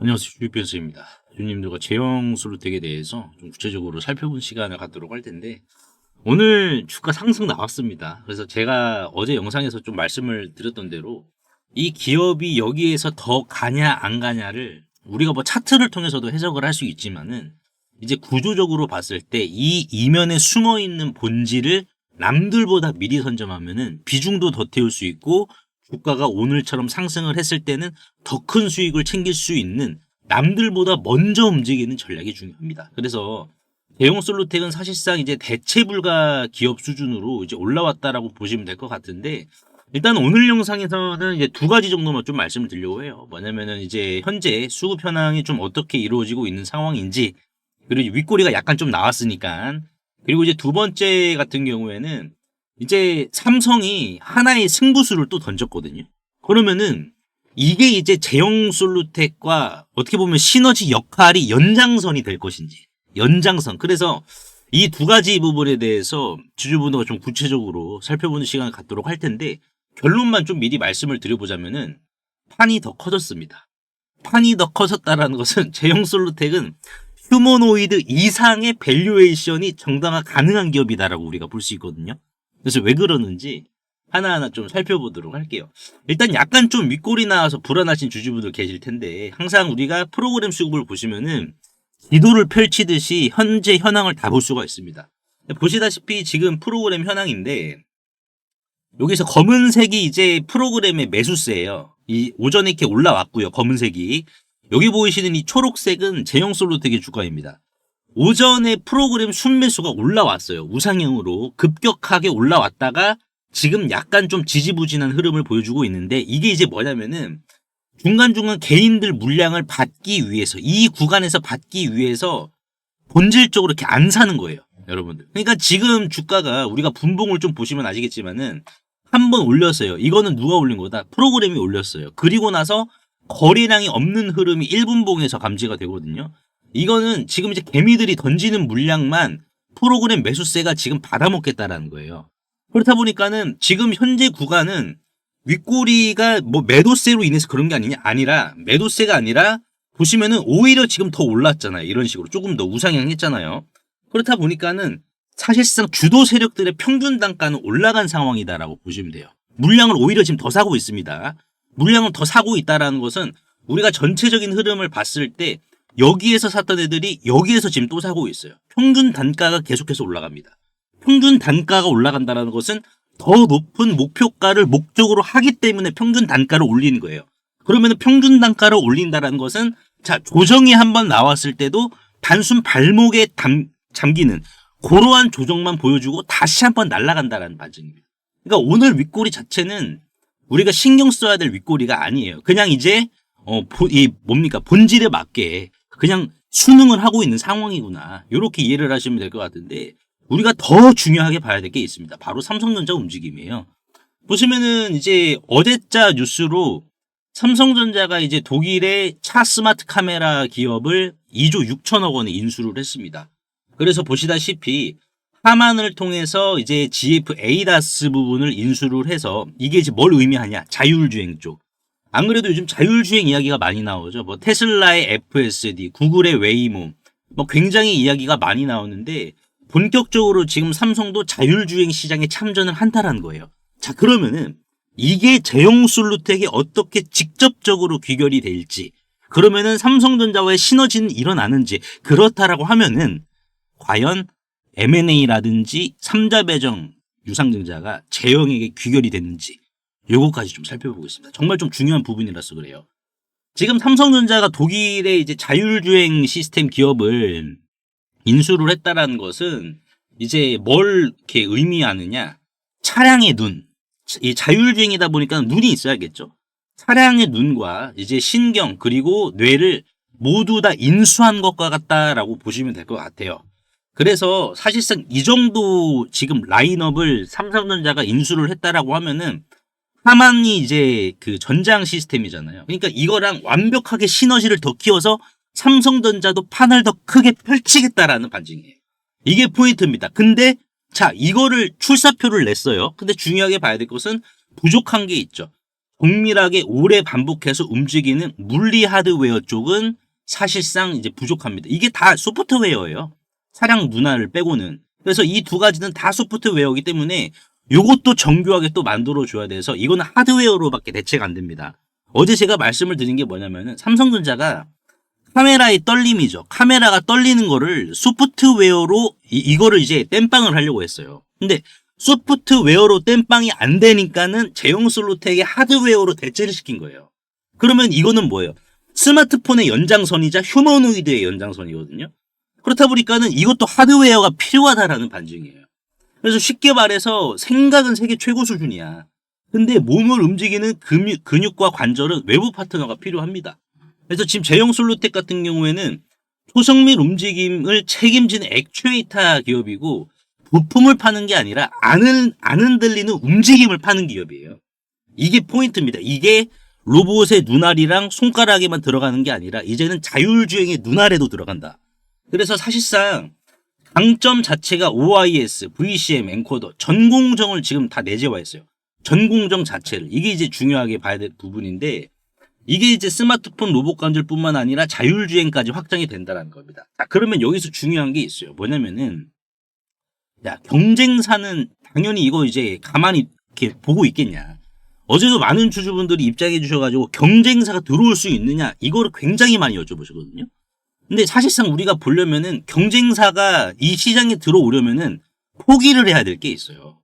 안녕하세요. 주식변수입니다. 주님들과 제형 솔루텍에 대해서 좀 구체적으로 살펴본 시간을 갖도록 할 텐데, 오늘 주가 상승 나왔습니다. 그래서 제가 어제 영상에서 좀 말씀을 드렸던 대로 이 기업이 여기에서 더 가냐 안 가냐를 우리가 뭐 차트를 통해서도 해석을 할 수 있지만은, 이제 구조적으로 봤을 때 이 이면에 숨어 있는 본질을 남들보다 미리 선점하면은 비중도 더 태울 수 있고, 주가가 오늘처럼 상승을 했을 때는 더 큰 수익을 챙길 수 있는, 남들보다 먼저 움직이는 전략이 중요합니다. 그래서 대형 솔루텍은 사실상 이제 대체 불가 기업 수준으로 이제 올라왔다라고 보시면 될 것 같은데, 일단 오늘 영상에서는 이제 두 가지 정도만 좀 말씀을 드리려고 해요. 뭐냐면은 이제 현재 수급 현황이 좀 어떻게 이루어지고 있는 상황인지, 그리고 윗꼬리가 약간 좀 나왔으니까, 그리고 이제 두 번째 같은 경우에는 이제 삼성이 하나의 승부수를 또 던졌거든요. 그러면은 이게 이제 제형 솔루텍과 어떻게 보면 시너지 역할이 연장선이 될 것인지, 연장선. 그래서 이 두 가지 부분에 대해서 주주분들과 좀 구체적으로 살펴보는 시간을 갖도록 할 텐데, 결론만 좀 미리 말씀을 드려보자면은 판이 더 커졌습니다. 판이 더 커졌다라는 것은 제형 솔루텍은 휴머노이드 이상의 밸류에이션이 정당화 가능한 기업이다라고 우리가 볼 수 있거든요. 그래서 왜 그러는지 하나하나 좀 살펴보도록 할게요. 일단 약간 좀 윗골이 나와서 불안하신 주주분들 계실 텐데, 항상 우리가 프로그램 수급을 보시면은 지도를 펼치듯이 현재 현황을 다 볼 수가 있습니다. 보시다시피 지금 프로그램 현황인데, 여기서 검은색이 이제 프로그램의 매수세예요. 이 오전에 이렇게 올라왔고요. 검은색이. 여기 보이시는 이 초록색은 제형 솔루텍의 주가입니다. 오전에 프로그램 순매수가 올라왔어요. 우상향으로 급격하게 올라왔다가 지금 약간 좀 지지부진한 흐름을 보여주고 있는데, 이게 이제 뭐냐면은 중간중간 개인들 물량을 받기 위해서, 이 구간에서 받기 위해서 본질적으로 이렇게 안 사는 거예요, 여러분들. 그러니까 지금 주가가 우리가 분봉을 좀 보시면 아시겠지만은 한 번 올렸어요. 이거는 누가 올린 거다? 프로그램이 올렸어요. 그리고 나서 거래량이 없는 흐름이 1분봉에서 감지가 되거든요. 이거는 지금 이제 개미들이 던지는 물량만 프로그램 매수세가 지금 받아먹겠다라는 거예요. 그렇다 보니까는 지금 현재 구간은 윗꼬리가 뭐 매도세로 인해서 그런 게 아니라 매도세가 아니라, 보시면은 오히려 지금 더 올랐잖아요. 이런 식으로 조금 더 우상향했잖아요. 그렇다 보니까는 사실상 주도 세력들의 평균 단가는 올라간 상황이다라고 보시면 돼요. 물량을 오히려 지금 더 사고 있습니다. 물량을 더 사고 있다라는 것은 우리가 전체적인 흐름을 봤을 때 여기에서 샀던 애들이 여기에서 지금 또 사고 있어요. 평균 단가가 계속해서 올라갑니다. 평균 단가가 올라간다는 것은 더 높은 목표가를 목적으로 하기 때문에 평균 단가를 올리는 거예요. 그러면 평균 단가를 올린다는 것은, 자, 조정이 한번 나왔을 때도 단순 발목에 잠기는 그러한 조정만 보여주고 다시 한번 날아간다는 반증입니다. 그러니까 오늘 윗꼬리 자체는 우리가 신경 써야 될 윗꼬리가 아니에요. 그냥 이제 본질에 맞게 그냥 순응을 하고 있는 상황이구나, 이렇게 이해를 하시면 될 것 같은데, 우리가 더 중요하게 봐야 될 게 있습니다. 바로 삼성전자 움직임이에요. 보시면은 이제 어제자 뉴스로 삼성전자가 이제 독일의 차 스마트 카메라 기업을 2조 6천억 원에 인수를 했습니다. 그래서 보시다시피 하만을 통해서 이제 GF ADAS 부분을 인수를 해서, 이게 이제 뭘 의미하냐? 자율주행 쪽. 안 그래도 요즘 자율주행 이야기가 많이 나오죠. 뭐 테슬라의 FSD, 구글의 웨이모, 뭐 굉장히 이야기가 많이 나오는데, 본격적으로 지금 삼성도 자율주행 시장에 참전을 한다라는 거예요. 자, 그러면은 이게 제형 솔루텍에 어떻게 직접적으로 귀결이 될지, 그러면은 삼성전자와의 시너지는 일어나는지, 그렇다라고 하면은 과연 M&A라든지 3자 배정 유상증자가 제형에게 귀결이 됐는지, 요거까지 좀 살펴보겠습니다. 정말 좀 중요한 부분이라서 그래요. 지금 삼성전자가 독일의 이제 자율주행 시스템 기업을 인수를 했다라는 것은 이제 뭘 이렇게 의미하느냐? 차량의 눈. 이 자율주행이다 보니까 눈이 있어야겠죠. 차량의 눈과 이제 신경 그리고 뇌를 모두 다 인수한 것과 같다라고 보시면 될 것 같아요. 그래서 사실상 이 정도 지금 라인업을 삼성전자가 인수를 했다라고 하면은, 하만이 이제 그 전장 시스템이잖아요. 그러니까 이거랑 완벽하게 시너지를 더 키워서 삼성전자도 판을 더 크게 펼치겠다라는 반증이에요. 이게 포인트입니다. 근데 자, 이거를 출사표를 냈어요. 근데 중요하게 봐야 될 것은 부족한 게 있죠. 정밀하게 오래 반복해서 움직이는 물리 하드웨어 쪽은 사실상 이제 부족합니다. 이게 다 소프트웨어예요. 차량 눈알을 빼고는. 그래서 이 두 가지는 다 소프트웨어이기 때문에 이것도 정교하게 또 만들어줘야 돼서 이거는 하드웨어로밖에 대체가 안 됩니다. 어제 제가 말씀을 드린 게 뭐냐면은 삼성전자가 카메라의 떨림이죠. 카메라가 떨리는 거를 소프트웨어로 이거를 이제 땜빵을 하려고 했어요. 근데 소프트웨어로 땜빵이 안 되니까는 제형솔루텍의 하드웨어로 대체를 시킨 거예요. 그러면 이거는 뭐예요? 스마트폰의 연장선이자 휴머노이드의 연장선이거든요. 그렇다 보니까는 이것도 하드웨어가 필요하다라는 반증이에요. 그래서 쉽게 말해서 생각은 세계 최고 수준이야. 근데 몸을 움직이는 근육과 관절은 외부 파트너가 필요합니다. 그래서 지금 제형솔루텍 같은 경우에는 초성밀 움직임을 책임지는 액추에이터 기업이고 부품을 파는 게 아니라 안 흔들리는 움직임을 파는 기업이에요. 이게 포인트입니다. 이게 로봇의 눈알이랑 손가락에만 들어가는 게 아니라 이제는 자율주행의 눈알에도 들어간다. 그래서 사실상 강점 자체가 OIS, VCM, 엔코더, 전공정을 지금 다 내재화했어요. 전공정 자체를. 이게 이제 중요하게 봐야 될 부분인데 이게 이제 스마트폰 로봇 관절뿐만 아니라 자율주행까지 확장이 된다는 겁니다. 자, 그러면 여기서 중요한 게 있어요. 뭐냐면은 경쟁사는 당연히 이거 이제 가만히 이렇게 보고 있겠냐. 어제도 많은 주주분들이 입장해 주셔가지고 경쟁사가 들어올 수 있느냐 이거를 굉장히 많이 여쭤보시거든요. 근데 사실상 우리가 보려면은 경쟁사가 이 시장에 들어오려면은 포기를 해야 될 게 있어요.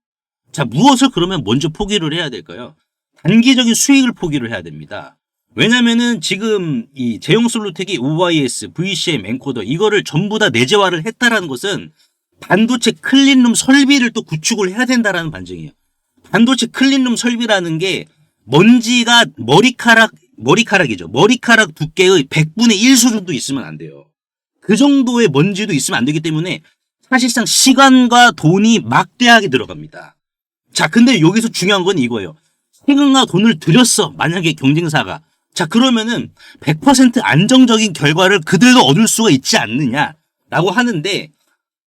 자, 무엇을 그러면 먼저 포기를 해야 될까요? 단기적인 수익을 포기를 해야 됩니다. 왜냐면은 지금 이 제형솔루텍이 OIS, VCM, 엔코더 이거를 전부 다 내재화를 했다라는 것은 반도체 클린룸 설비를 또 구축을 해야 된다라는 반증이에요. 반도체 클린룸 설비라는 게 먼지가 머리카락이죠. 머리카락 두께의 100분의 1 수준도 있으면 안 돼요. 그 정도의 먼지도 있으면 안 되기 때문에 사실상 시간과 돈이 막대하게 들어갑니다. 자, 근데 여기서 중요한 건 이거예요. 시간과 돈을 들였어. 만약에 경쟁사가. 자, 그러면은 100% 안정적인 결과를 그들도 얻을 수가 있지 않느냐라고 하는데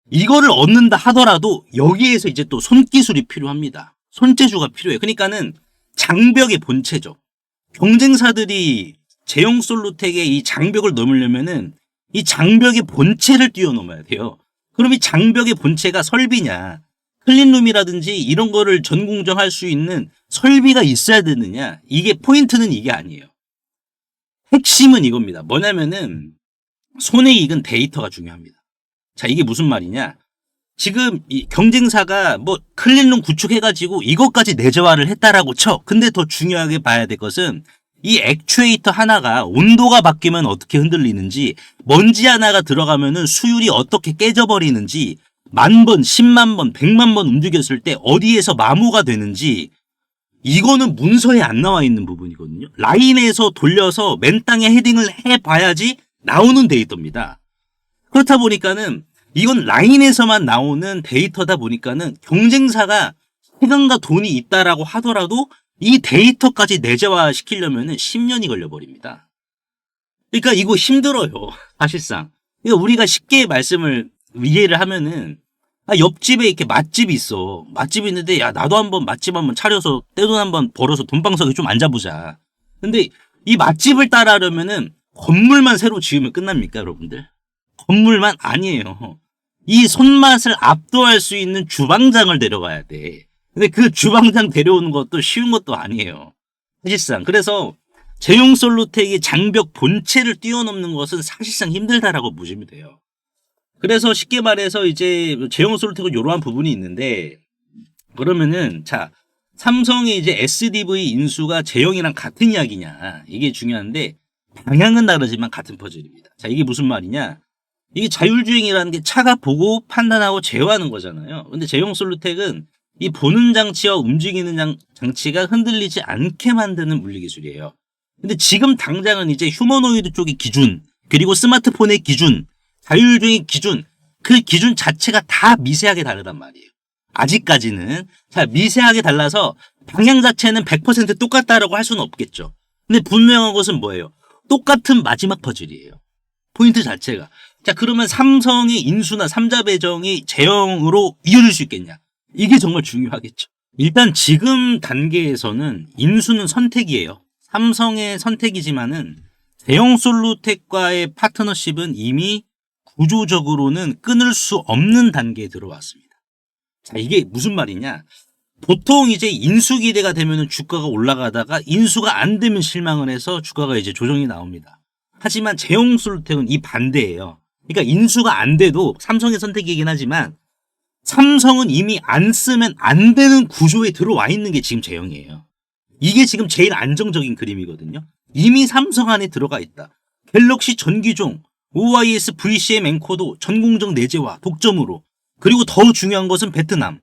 이거를 얻는다 하더라도 여기에서 이제 또 손기술이 필요합니다. 손재주가 필요해요. 그러니까는 장벽의 본체죠. 경쟁사들이 제형솔루텍의 이 장벽을 넘으려면은 이 장벽의 본체를 뛰어넘어야 돼요. 그럼 이 장벽의 본체가 설비냐, 클린룸이라든지 이런 거를 전공정할 수 있는 설비가 있어야 되느냐, 이게 포인트는 이게 아니에요. 핵심은 이겁니다. 뭐냐면은 손에 익은 데이터가 중요합니다. 자, 이게 무슨 말이냐? 지금 이 경쟁사가 뭐 클린룸 구축해가지고 이것까지 내재화를 했다라고 쳐. 근데 더 중요하게 봐야 될 것은 이 액추에이터 하나가 온도가 바뀌면 어떻게 흔들리는지, 먼지 하나가 들어가면은 수율이 어떻게 깨져버리는지, 10,000번, 100,000번, 100만 번 움직였을 때 어디에서 마모가 되는지, 이거는 문서에 안 나와 있는 부분이거든요. 라인에서 돌려서 맨 땅에 헤딩을 해봐야지 나오는 데이터입니다. 그렇다 보니까는 이건 라인에서만 나오는 데이터다 보니까는 경쟁사가 시간과 돈이 있다라고 하더라도 이 데이터까지 내재화 시키려면은 10년이 걸려버립니다. 그러니까 이거 힘들어요. 사실상. 그러니까 우리가 쉽게 말씀을 이해를 하면은 옆집에 이렇게 맛집이 있어. 맛집이 있는데 야 나도 한번 맛집 한번 차려서 떼돈 한번 벌어서 돈방석에 좀 앉아보자. 근데 이 맛집을 따라하려면은 건물만 새로 지으면 끝납니까 여러분들? 건물만 아니에요. 이 손맛을 압도할 수 있는 주방장을 데려가야 돼. 근데 그 주방장 데려오는 것도 쉬운 것도 아니에요. 사실상. 그래서 제형솔루텍이 장벽 본체를 뛰어넘는 것은 사실상 힘들다라고 보시면 돼요. 그래서 쉽게 말해서 이제 제형솔루텍은 이러한 부분이 있는데 그러면은 자 삼성의 이제 SDV 인수가 제형이랑 같은 이야기냐 이게 중요한데 방향은 다르지만 같은 퍼즐입니다. 자 이게 무슨 말이냐? 이게 자율주행이라는 게 차가 보고 판단하고 제어하는 거잖아요. 근데 제형솔루텍은 이 보는 장치와 움직이는 장치가 흔들리지 않게 만드는 물리기술이에요. 근데 지금 당장은 이제 휴머노이드 쪽의 기준, 그리고 스마트폰의 기준, 자율주행의 기준, 그 기준 자체가 다 미세하게 다르단 말이에요. 아직까지는. 자, 미세하게 달라서 방향 자체는 100% 똑같다라고 할 수는 없겠죠. 근데 분명한 것은 뭐예요? 똑같은 마지막 퍼즐이에요. 포인트 자체가. 자, 그러면 삼성의 인수나 삼자 배정이 제형으로 이어질 수 있겠냐? 이게 정말 중요하겠죠. 일단 지금 단계에서는 인수는 선택이에요. 삼성의 선택이지만은 대형솔루텍과의 파트너십은 이미 구조적으로는 끊을 수 없는 단계에 들어왔습니다. 자, 이게 무슨 말이냐? 보통 이제 인수 기대가 되면 주가가 올라가다가 인수가 안 되면 실망을 해서 주가가 이제 조정이 나옵니다. 하지만 제형솔루텍은 이 반대예요. 그러니까 인수가 안 돼도 삼성의 선택이긴 하지만 삼성은 이미 안 쓰면 안 되는 구조에 들어와 있는 게 지금 제형이에요. 이게 지금 제일 안정적인 그림이거든요. 이미 삼성 안에 들어가 있다. 갤럭시 전기종, OIS VCM 엔코도 전공정 내재화 독점으로. 그리고 더 중요한 것은 베트남.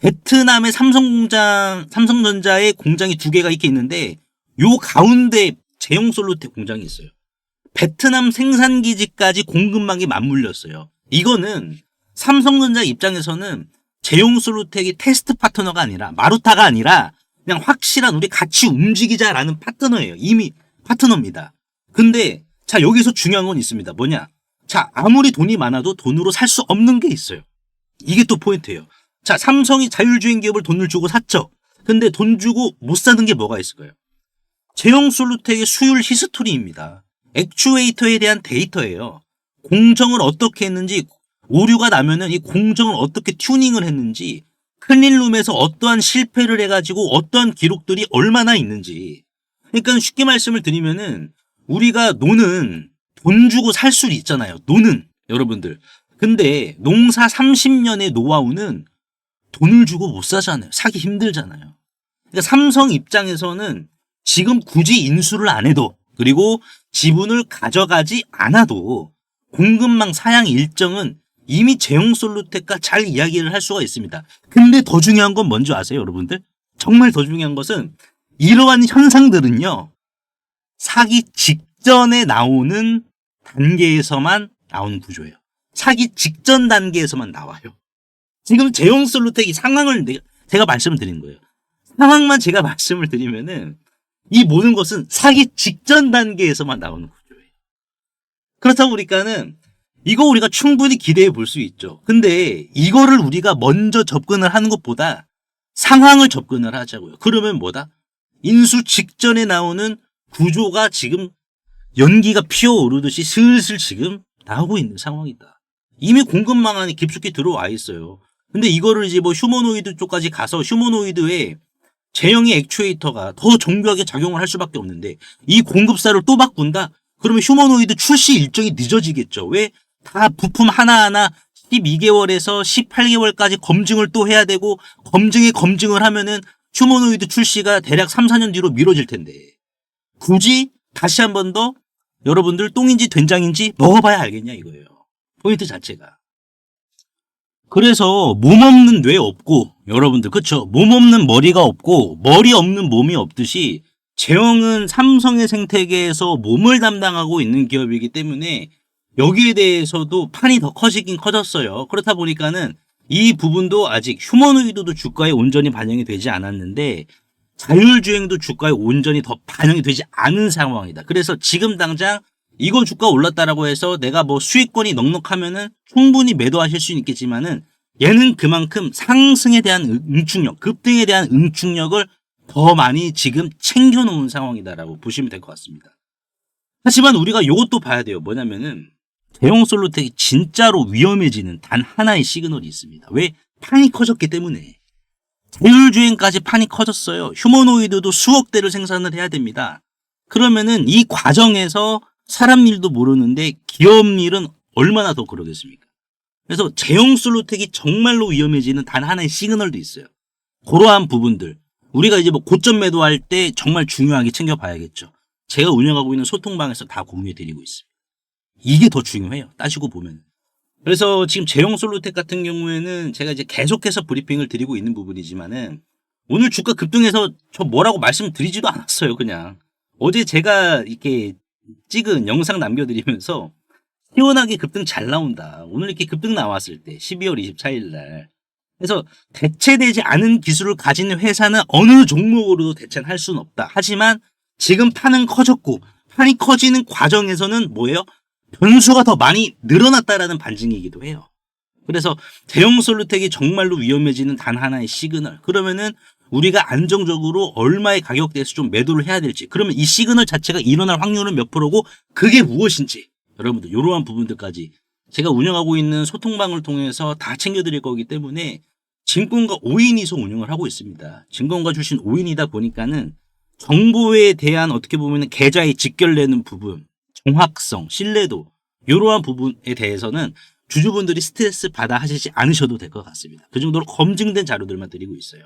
베트남의 삼성전자의 공장이 2개가 이렇게 있는데 요 가운데 제형솔루텍 공장이 있어요. 베트남 생산기지까지 공급망이 맞물렸어요. 이거는 삼성전자 입장에서는 제형솔루텍이 테스트 파트너가 아니라 마루타가 아니라 그냥 확실한 우리 같이 움직이자라는 파트너예요. 이미 파트너입니다. 근데 자 여기서 중요한 건 있습니다. 뭐냐? 자 아무리 돈이 많아도 돈으로 살 수 없는 게 있어요. 이게 또 포인트예요. 자 삼성이 자율주행 기업을 돈을 주고 샀죠. 근데 돈 주고 못 사는 게 뭐가 있을까요? 제형솔루텍의 수율 히스토리입니다. 액추에이터에 대한 데이터예요. 공정을 어떻게 했는지 오류가 나면은 이 공정을 어떻게 튜닝을 했는지 클린룸에서 어떠한 실패를 해가지고 어떠한 기록들이 얼마나 있는지. 그러니까 쉽게 말씀을 드리면은 우리가 노는 돈 주고 살 수 있잖아요. 노는 여러분들. 근데 농사 30년의 노하우는 돈을 주고 못 사잖아요. 사기 힘들잖아요. 그러니까 삼성 입장에서는 지금 굳이 인수를 안 해도 그리고 지분을 가져가지 않아도 공급망 사양 일정은 이미 제형솔루텍과 잘 이야기를 할 수가 있습니다. 근데 더 중요한 건 뭔지 아세요, 여러분들? 정말 더 중요한 것은 이러한 현상들은요. 사기 직전에 나오는 단계에서만 나오는 구조예요. 사기 직전 단계에서만 나와요. 지금 제형솔루텍이 상황을 제가 말씀을 드린 거예요. 상황만 제가 말씀을 드리면은 이 모든 것은 사기 직전 단계에서만 나오는 구조예요. 그렇다 보니까는 이거 우리가 충분히 기대해 볼 수 있죠. 근데 이거를 우리가 먼저 접근을 하는 것보다 상황을 접근을 하자고요. 그러면 뭐다? 인수 직전에 나오는 구조가 지금 연기가 피어오르듯이 슬슬 지금 나오고 있는 상황이다. 이미 공급망 안에 깊숙이 들어와 있어요. 근데 이거를 이제 뭐 휴머노이드 쪽까지 가서 휴머노이드에 제형의 액추에이터가 더 정교하게 작용을 할 수밖에 없는데 이 공급사를 또 바꾼다? 그러면 휴머노이드 출시 일정이 늦어지겠죠. 왜? 다 부품 하나하나 12개월에서 18개월까지 검증을 또 해야 되고 검증을 하면은 휴머노이드 출시가 대략 3, 4년 뒤로 미뤄질 텐데 굳이 다시 한 번 더 여러분들 똥인지 된장인지 먹어봐야 알겠냐 이거예요. 포인트 자체가. 그래서 몸 없는 뇌 없고 여러분들 그쵸? 몸 없는 머리가 없고 머리 없는 몸이 없듯이 제형은 삼성의 생태계에서 몸을 담당하고 있는 기업이기 때문에 여기에 대해서도 판이 더 커지긴 커졌어요. 그렇다 보니까는 이 부분도 아직 휴머노이드도 주가에 온전히 반영이 되지 않았는데 자율주행도 주가에 온전히 더 반영이 되지 않은 상황이다. 그래서 지금 당장 이거 주가 올랐다라고 해서 내가 뭐 수익권이 넉넉하면은 충분히 매도하실 수는 있겠지만은 얘는 그만큼 상승에 대한 응축력, 급등에 대한 응축력을 더 많이 지금 챙겨놓은 상황이다라고 보시면 될 것 같습니다. 하지만 우리가 이것도 봐야 돼요. 뭐냐면은 대형솔루텍이 진짜로 위험해지는 단 하나의 시그널이 있습니다. 왜? 판이 커졌기 때문에. 자율주행까지 판이 커졌어요. 휴머노이드도 수억 대를 생산을 해야 됩니다. 그러면은 이 과정에서 사람 일도 모르는데 기업 일은 얼마나 더 그러겠습니까? 그래서 제형솔루텍이 정말로 위험해지는 단 하나의 시그널도 있어요. 그러한 부분들. 우리가 이제 뭐 고점 매도할 때 정말 중요하게 챙겨봐야겠죠. 제가 운영하고 있는 소통방에서 다 공유해드리고 있습니다. 이게 더 중요해요. 따지고 보면. 그래서 지금 제형솔루텍 같은 경우에는 제가 이제 계속해서 브리핑을 드리고 있는 부분이지만은 오늘 주가 급등해서 저 뭐라고 말씀드리지도 않았어요. 그냥 어제 제가 이렇게 찍은 영상 남겨드리면서 시원하게 급등 잘 나온다. 오늘 이렇게 급등 나왔을 때 12월 24일 날. 그래서 대체되지 않은 기술을 가진 회사는 어느 종목으로도 대체는 할 수는 없다. 하지만 지금 판은 커졌고 판이 커지는 과정에서는 뭐예요? 변수가 더 많이 늘어났다라는 반증이기도 해요. 그래서 대형 솔루텍이 정말로 위험해지는 단 하나의 시그널. 그러면은 우리가 안정적으로 얼마의 가격대에서 좀 매도를 해야 될지. 그러면 이 시그널 자체가 일어날 확률은 몇 프로고 그게 무엇인지. 여러분들 이러한 부분들까지 제가 운영하고 있는 소통방을 통해서 다 챙겨드릴 거기 때문에 증권가 5인이서 운영을 하고 있습니다. 증권가 출신 5인이다 보니까는 정보에 대한 어떻게 보면 계좌에 직결되는 부분, 정확성, 신뢰도 이러한 부분에 대해서는 주주분들이 스트레스 받아 하시지 않으셔도 될 것 같습니다. 그 정도로 검증된 자료들만 드리고 있어요.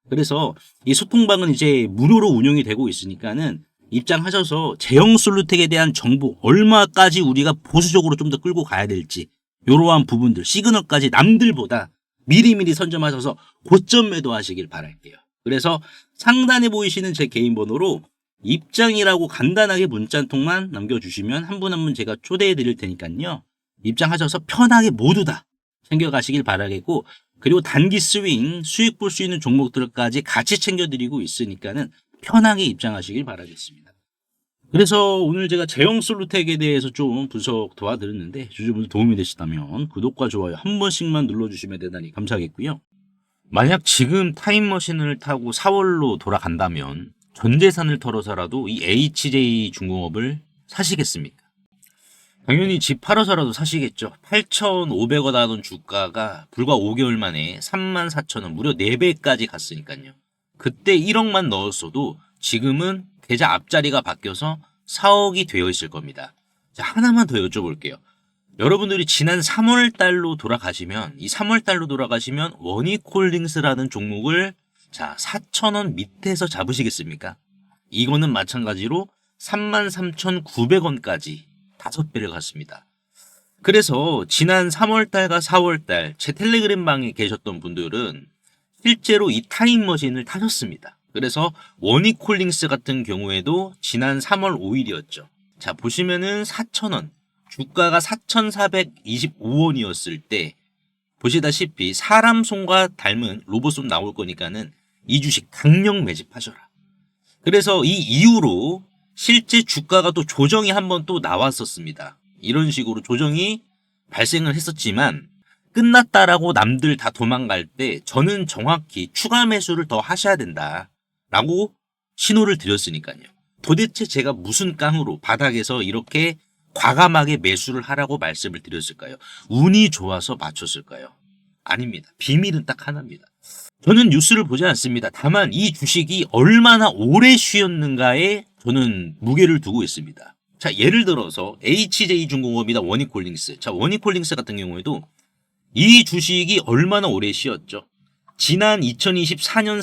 그래서 이 소통방은 이제 무료로 운영이 되고 있으니까는 입장하셔서 제형 솔루텍에 대한 정보 얼마까지 우리가 보수적으로 좀 더 끌고 가야 될지 이러한 부분들 시그널까지 남들보다 미리미리 선점하셔서 고점 매도하시길 바랄게요. 그래서 상단에 보이시는 제 개인 번호로 입장이라고 간단하게 문자 한 통만 남겨주시면 한 분 한 분 제가 초대해 드릴 테니까요. 입장하셔서 편하게 모두 다 챙겨가시길 바라겠고 그리고 단기 스윙 수익 볼 수 있는 종목들까지 같이 챙겨드리고 있으니까는 편하게 입장하시길 바라겠습니다. 그래서 오늘 제가 제형 솔루텍에 대해서 좀 분석 도와드렸는데 주주분들 도움이 되시다면 구독과 좋아요 한 번씩만 눌러주시면 대단히 감사하겠고요. 만약 지금 타임머신을 타고 4월로 돌아간다면 전 재산을 털어서라도 이 HJ중공업을 사시겠습니까? 당연히 집 팔아서라도 사시겠죠. 8,500원 하던 주가가 불과 5개월 만에 34,000원 무려 4배까지 갔으니까요. 그때 1억만 넣었어도 지금은 계좌 앞자리가 바뀌어서 4억이 되어 있을 겁니다. 자, 하나만 더 여쭤볼게요. 여러분들이 지난 3월 달로 돌아가시면 이 3월 달로 돌아가시면 원익홀딩스라는 종목을 자 4,000원 밑에서 잡으시겠습니까? 이거는 마찬가지로 33,900원까지 5배를 갔습니다. 그래서 지난 3월달과 4월달 제 텔레그램 방에 계셨던 분들은 실제로 이 타임머신을 타셨습니다. 그래서 원익홀딩스 같은 경우에도 지난 3월 5일이었죠. 자 보시면은 4,000원 주가가 4,425원이었을 때 보시다시피 사람 손과 닮은 로봇손 나올 거니까는 이 주식 강력 매집하셔라. 그래서 이 이후로 실제 주가가 또 조정이 한번 또 나왔었습니다. 이런 식으로 조정이 발생을 했었지만 끝났다라고 남들 다 도망갈 때 저는 정확히 추가 매수를 더 하셔야 된다라고 신호를 드렸으니까요. 도대체 제가 무슨 깡으로 바닥에서 이렇게 과감하게 매수를 하라고 말씀을 드렸을까요? 운이 좋아서 맞췄을까요? 아닙니다. 비밀은 딱 하나입니다. 저는 뉴스를 보지 않습니다. 다만 이 주식이 얼마나 오래 쉬었는가에 저는 무게를 두고 있습니다. 자, 예를 들어서 HJ중공업이나 원익홀딩스. 자, 원익홀딩스 같은 경우에도 이 주식이 얼마나 오래 쉬었죠? 지난 2024년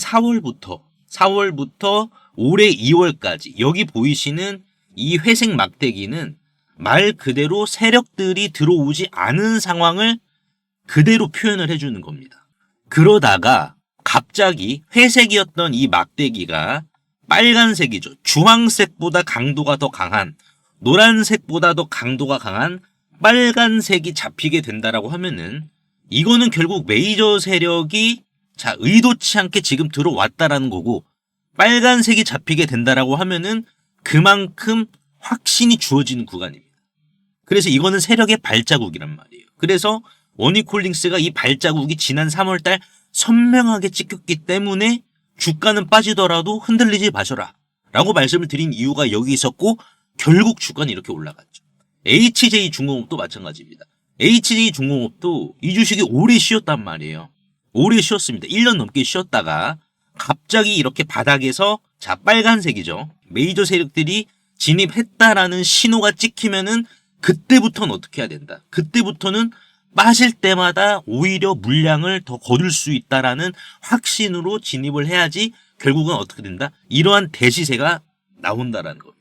4월부터 올해 2월까지 여기 보이시는 이 회색 막대기는 말 그대로 세력들이 들어오지 않은 상황을 그대로 표현을 해주는 겁니다. 그러다가 갑자기 회색이었던 이 막대기가 빨간색이죠. 주황색보다 강도가 더 강한 노란색보다 더 강도가 강한 빨간색이 잡히게 된다라고 하면은 이거는 결국 메이저 세력이 자 의도치 않게 지금 들어왔다라는 거고 빨간색이 잡히게 된다라고 하면은 그만큼 확신이 주어지는 구간입니다. 그래서 이거는 세력의 발자국이란 말이에요. 그래서 원익홀딩스가 이 발자국이 지난 3월달 선명하게 찍혔기 때문에 주가는 빠지더라도 흔들리지 마셔라 라고 말씀을 드린 이유가 여기 있었고 결국 주가는 이렇게 올라갔죠. HJ중공업도 마찬가지입니다. HJ중공업도 이 주식이 오래 쉬었단 말이에요. 오래 쉬었습니다. 1년 넘게 쉬었다가 갑자기 이렇게 바닥에서 자 빨간색이죠. 메이저 세력들이 진입했다라는 신호가 찍히면은 그때부터는 어떻게 해야 된다. 그때부터는 빠질 때마다 오히려 물량을 더 거둘 수 있다라는 확신으로 진입을 해야지 결국은 어떻게 된다. 이러한 대시세가 나온다라는 겁니다.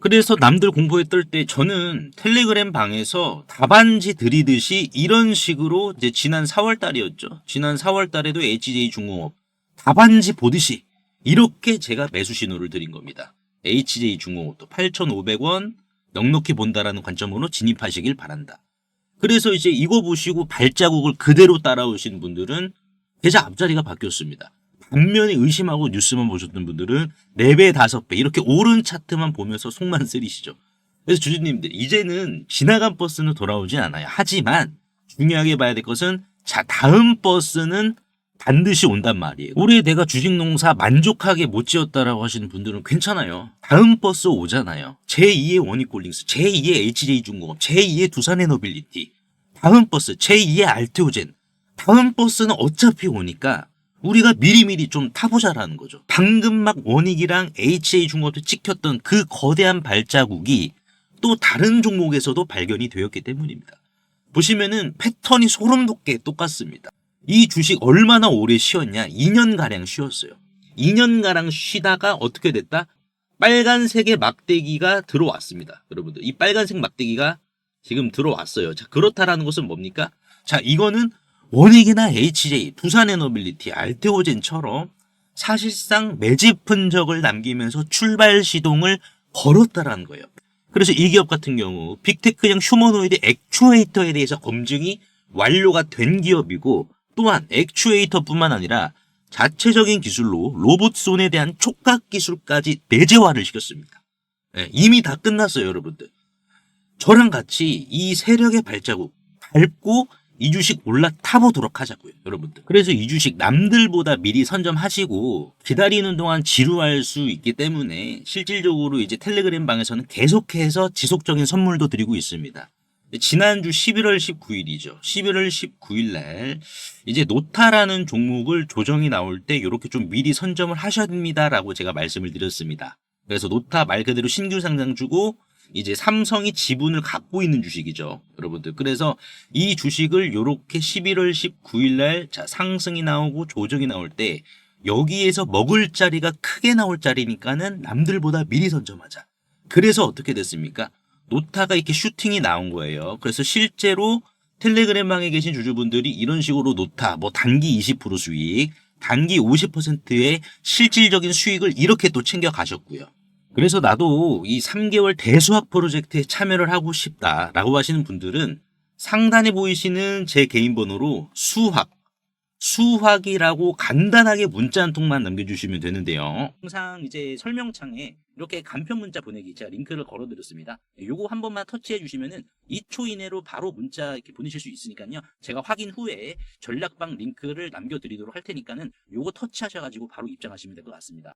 그래서 남들 공포에 떨 때 저는 텔레그램 방에서 답안지 드리듯이 이런 식으로 이제 지난 4월 달이었죠. 지난 4월 달에도 HJ중공업 답안지 보듯이 이렇게 제가 매수 신호를 드린 겁니다. HJ중공업도 8,500원 넉넉히 본다라는 관점으로 진입하시길 바란다. 그래서 이제 이거 보시고 발자국을 그대로 따라오신 분들은 계좌 앞자리가 바뀌었습니다. 반면에 의심하고 뉴스만 보셨던 분들은 4배, 5배 이렇게 오른 차트만 보면서 속만 쓰리시죠. 그래서 주주님들 이제는 지나간 버스는 돌아오진 않아요. 하지만 중요하게 봐야 될 것은 자, 다음 버스는 반드시 온단 말이에요. 올해 내가 주식농사 만족하게 못 지었다라고 하시는 분들은 괜찮아요. 다음 버스 오잖아요. 제2의 원익골딩스, 제2의 HJ중공업, 제2의 두산에너빌리티, 다음 버스, 제2의 알테오젠. 다음 버스는 어차피 오니까 우리가 미리미리 좀 타보자라는 거죠. 방금 막 원익이랑 HJ중공업도 찍혔던 그 거대한 발자국이 또 다른 종목에서도 발견이 되었기 때문입니다. 보시면은 패턴이 소름 돋게 똑같습니다. 이 주식 얼마나 오래 쉬었냐? 2년가량 쉬었어요. 2년가량 쉬다가 어떻게 됐다? 빨간색의 막대기가 들어왔습니다. 여러분들, 이 빨간색 막대기가 지금 들어왔어요. 자, 그렇다라는 것은 뭡니까? 자, 이거는 원익이나 HJ, 두산에너빌리티, 알테오젠처럼 사실상 매집 흔적을 남기면서 출발 시동을 걸었다라는 거예요. 그래서 이 기업 같은 경우 빅테크형 휴머노이드 액추에이터에 대해서 검증이 완료가 된 기업이고, 또한 액추에이터뿐만 아니라 자체적인 기술로 로봇손에 대한 촉각 기술까지 내재화를 시켰습니다. 네, 이미 다 끝났어요, 여러분들. 저랑 같이 이 세력의 발자국 밟고 이 주식 올라타보도록 하자고요, 여러분들. 그래서 이 주식 남들보다 미리 선점하시고 기다리는 동안 지루할 수 있기 때문에 실질적으로 이제 텔레그램 방에서는 계속해서 지속적인 선물도 드리고 있습니다. 지난주 11월 19일이죠. 11월 19일 날 이제 노타라는 종목을 조정이 나올 때 이렇게 좀 미리 선점을 하셔야 됩니다라고 제가 말씀을 드렸습니다. 그래서 노타 말 그대로 신규 상장주고 이제 삼성이 지분을 갖고 있는 주식이죠, 여러분들. 그래서 이 주식을 이렇게 11월 19일 날 자, 상승이 나오고 조정이 나올 때 여기에서 먹을 자리가 크게 나올 자리니까는 남들보다 미리 선점하자. 그래서 어떻게 됐습니까? 노타가 이렇게 슈팅이 나온 거예요. 그래서 실제로 텔레그램방에 계신 주주분들이 이런 식으로 노타, 뭐 단기 20% 수익, 단기 50%의 실질적인 수익을 이렇게 또 챙겨 가셨고요. 그래서 나도 이 3개월 대수학 프로젝트에 참여를 하고 싶다라고 하시는 분들은 상단에 보이시는 제 개인 번호로 수학이라고 간단하게 문자 한 통만 남겨주시면 되는데요. 항상 이제 설명창에 이렇게 간편 문자 보내기 제가 링크를 걸어드렸습니다. 요거 한 번만 터치해 주시면은 2초 이내로 바로 문자 이렇게 보내실 수 있으니까요. 제가 확인 후에 전략방 링크를 남겨드리도록 할 테니까는 요거 터치하셔가지고 바로 입장하시면 될 것 같습니다.